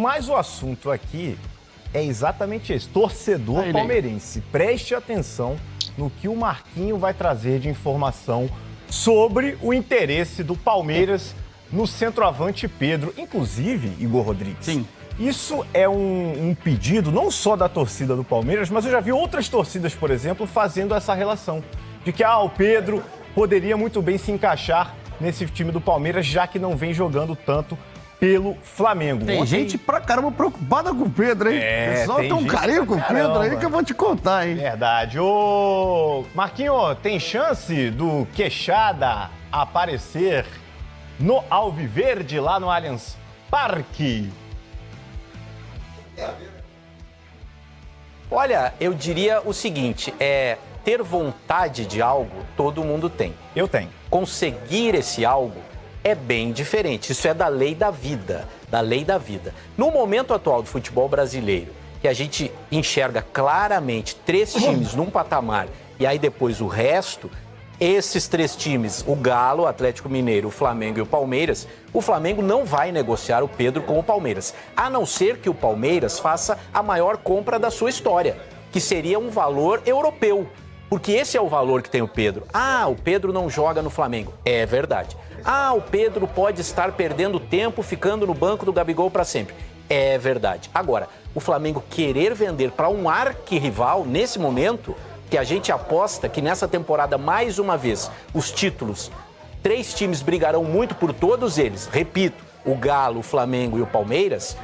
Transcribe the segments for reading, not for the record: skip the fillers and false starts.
Mas o assunto aqui é exatamente esse. Torcedor palmeirense, preste atenção no que o Marquinho vai trazer de informação sobre o interesse do Palmeiras no centroavante Pedro. Inclusive, Igor Rodrigues, sim, isso é um pedido não só da torcida do Palmeiras, mas eu já vi outras torcidas, por exemplo, fazendo essa relação. De que o Pedro poderia muito bem se encaixar nesse time do Palmeiras, já que não vem jogando tanto pelo Flamengo. Tem gente pra caramba preocupada com o Pedro, hein? O pessoal tem um carinho com o Pedro aí que eu vou te contar, hein? Verdade. Ô, Marquinho, tem chance do Queixada aparecer no Alviverde, lá no Allianz Parque? Olha, eu diria o seguinte, ter vontade de algo, todo mundo tem. Eu tenho. Conseguir esse algo é bem diferente. Isso é da lei da vida, da lei da vida. No momento atual do futebol brasileiro, que a gente enxerga claramente 3 times num patamar e aí depois o resto, esses 3 times, o Galo, o Atlético Mineiro, o Flamengo e o Palmeiras, o Flamengo não vai negociar o Pedro com o Palmeiras, a não ser que o Palmeiras faça a maior compra da sua história, que seria um valor europeu. Porque esse é o valor que tem o Pedro. O Pedro não joga no Flamengo. É verdade. O Pedro pode estar perdendo tempo ficando no banco do Gabigol para sempre. É verdade. Agora, o Flamengo querer vender para um arquirrival nesse momento, que a gente aposta que nessa temporada, mais uma vez, os títulos, 3 times brigarão muito por todos eles. Repito, o Galo, o Flamengo e o Palmeiras.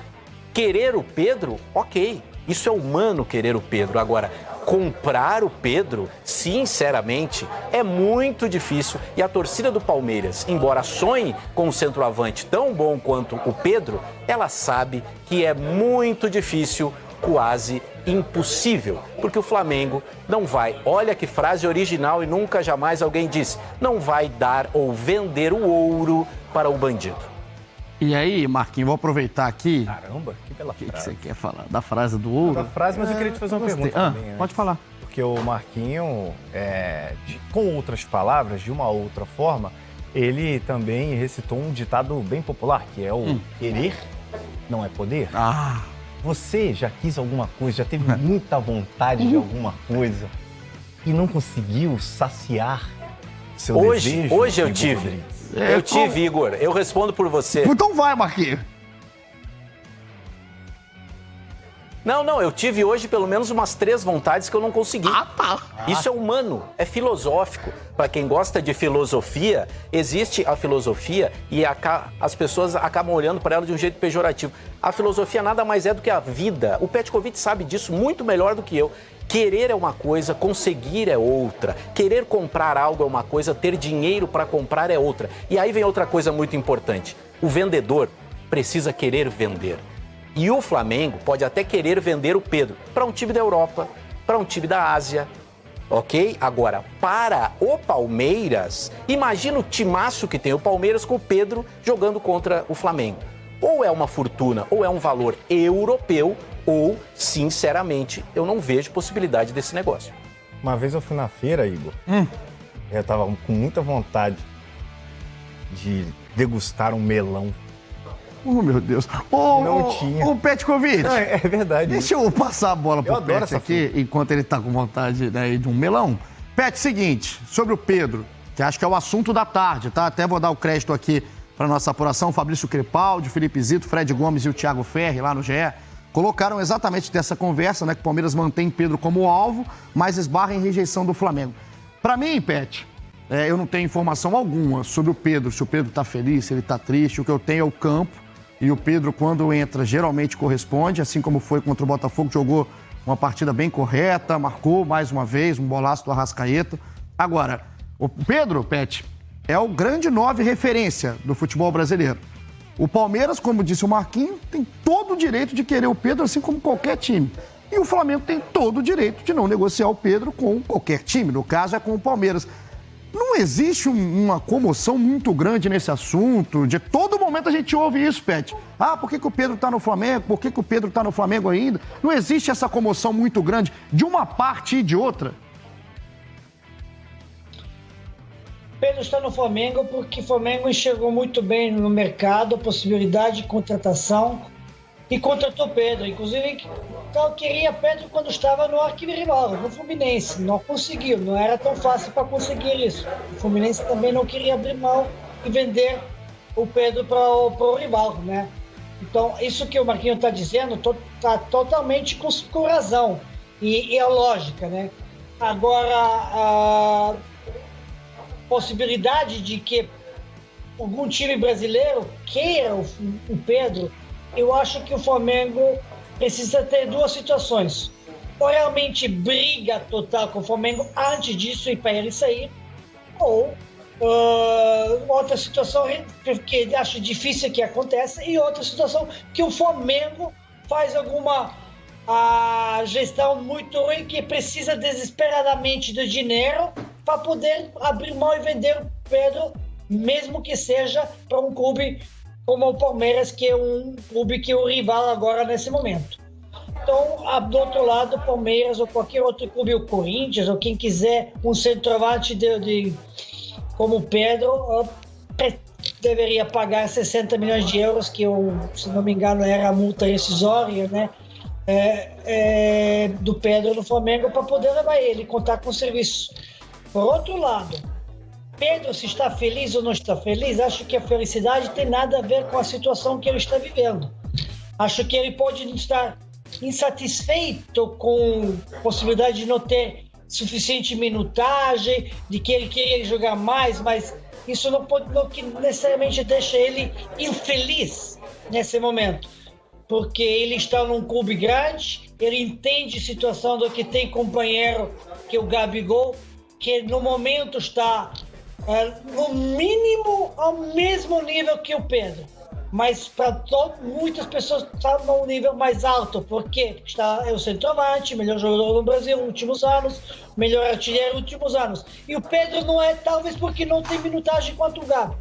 Querer o Pedro, ok. Isso é humano querer o Pedro. Agora, comprar o Pedro, sinceramente, é muito difícil. E a torcida do Palmeiras, embora sonhe com um centroavante tão bom quanto o Pedro, ela sabe que é muito difícil, quase impossível. Porque o Flamengo não vai, olha que frase original e nunca jamais alguém disse, não vai dar ou vender o ouro para o bandido. E aí, Marquinhos, vou aproveitar aqui. Caramba, que bela frase. O que você quer falar? Da frase do ouro? Da frase, mas eu queria te fazer uma pergunta também. Pode falar. Porque o Marquinho, com outras palavras, de uma outra forma, ele também recitou um ditado bem popular, que é o querer não é poder. Você já quis alguma coisa, já teve muita vontade de alguma coisa e não conseguiu saciar seu desejo? Hoje eu tive. Eu tive, Igor. Eu respondo por você. Então vai, Marquinhos. Não, eu tive hoje pelo menos umas 3 vontades que eu não consegui. Isso é humano, é filosófico. Para quem gosta de filosofia, existe a filosofia e as pessoas acabam olhando para ela de um jeito pejorativo. A filosofia nada mais é do que a vida. O Petkovic sabe disso muito melhor do que eu. Querer é uma coisa, conseguir é outra. Querer comprar algo é uma coisa, ter dinheiro para comprar é outra. E aí vem outra coisa muito importante. O vendedor precisa querer vender. E o Flamengo pode até querer vender o Pedro para um time da Europa, para um time da Ásia, ok? Agora, para o Palmeiras, imagina o timaço que tem o Palmeiras com o Pedro jogando contra o Flamengo. Ou é uma fortuna, ou é um valor europeu, ou, sinceramente, eu não vejo possibilidade desse negócio. Uma vez eu fui na feira, Igor, eu tava com muita vontade de degustar um melão. Oh, meu Deus. Não tinha. Ô, Petkovic. É verdade. Deixa eu passar a bola pro adoro Pet aqui, enquanto ele tá com vontade, né, de um melão. Pet, seguinte, sobre o Pedro, que acho que é o assunto da tarde, tá? Até vou dar o crédito aqui para nossa apuração. Fabrício Crepaldi, Felipe Zito, Fred Gomes e o Thiago Ferri, lá no GE, colocaram exatamente dessa conversa, né, que o Palmeiras mantém Pedro como alvo, mas esbarra em rejeição do Flamengo. Para mim, Pet, eu não tenho informação alguma sobre o Pedro, se o Pedro tá feliz, se ele tá triste. O que eu tenho é o campo. E o Pedro, quando entra, geralmente corresponde, assim como foi contra o Botafogo, jogou uma partida bem correta, marcou mais uma vez, um golaço do Arrascaeta. Agora, o Pedro, Pet, é o grande 9 referência do futebol brasileiro. O Palmeiras, como disse o Marquinhos, tem todo o direito de querer o Pedro, assim como qualquer time. E o Flamengo tem todo o direito de não negociar o Pedro com qualquer time, no caso é com o Palmeiras. Não existe uma comoção muito grande nesse assunto? De todo momento a gente ouve isso, Pet. Por que o Pedro tá no Flamengo? Por que o Pedro tá no Flamengo ainda? Não existe essa comoção muito grande de uma parte e de outra? Pedro está no Flamengo porque o Flamengo enxergou muito bem no mercado a possibilidade de contratação e contratou Pedro. Inclusive, eu queria Pedro quando estava no arquirrival, no Fluminense. Não conseguiu, não era tão fácil para conseguir isso. O Fluminense também não queria abrir mão e vender o Pedro para o rival, né? Então, isso que o Marquinhos está dizendo está totalmente com razão. E é lógica, né? Agora, a possibilidade de que algum time brasileiro queira o Pedro, eu acho que o Flamengo precisa ter duas situações. Ou realmente briga total com o Flamengo antes disso e para ele sair, ou outra situação que acho difícil que aconteça, e outra situação que o Flamengo faz alguma gestão muito ruim, que precisa desesperadamente de dinheiro para poder abrir mão e vender o Pedro, mesmo que seja para um clube como o Palmeiras, que é um clube que é o rival agora nesse momento. Então, do outro lado, o Palmeiras ou qualquer outro clube, o Corinthians, ou quem quiser um centroavante como o Pedro, deveria pagar 60 milhões de euros, que se não me engano era a multa rescisória, né? Do Pedro no Flamengo, para poder levar ele e contar com o serviço. Por outro lado, Pedro, se está feliz ou não está feliz, acho que a felicidade tem nada a ver com a situação que ele está vivendo. Acho que ele pode estar insatisfeito com a possibilidade de não ter suficiente minutagem, de que ele queria jogar mais, mas isso não que necessariamente deixa ele infeliz nesse momento, porque ele está num clube grande, ele entende a situação do que tem companheiro, que é o Gabigol, que no momento está no mínimo ao mesmo nível que o Pedro, mas para muitas pessoas está num nível mais alto, porque é o centroavante, melhor jogador do Brasil nos últimos anos, melhor artilheiro nos últimos anos. E o Pedro não é, talvez porque não tem minutagem quanto o Gabi.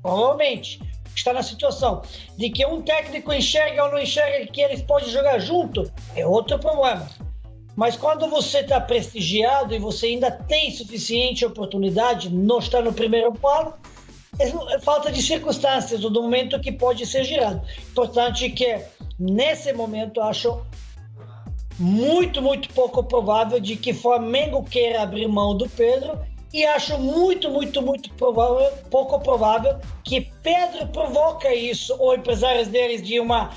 Provavelmente está na situação de que um técnico enxerga ou não enxerga que eles podem jogar junto, é outro problema. Mas quando você está prestigiado e você ainda tem suficiente oportunidade, não está no primeiro plano, é falta de circunstâncias do momento que pode ser girado. Importante que, nesse momento, acho muito, muito pouco provável de que Flamengo queira abrir mão do Pedro, e acho muito, muito, muito pouco provável que Pedro provoca isso, ou empresários deles, de uma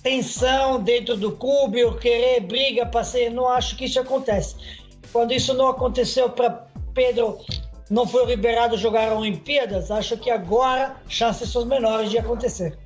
tensão dentro do clube, ou querer briga para ser. Não acho que isso acontece. Quando isso não aconteceu para Pedro, não foi liberado jogar Olimpíadas, acho que agora chances são menores de acontecer.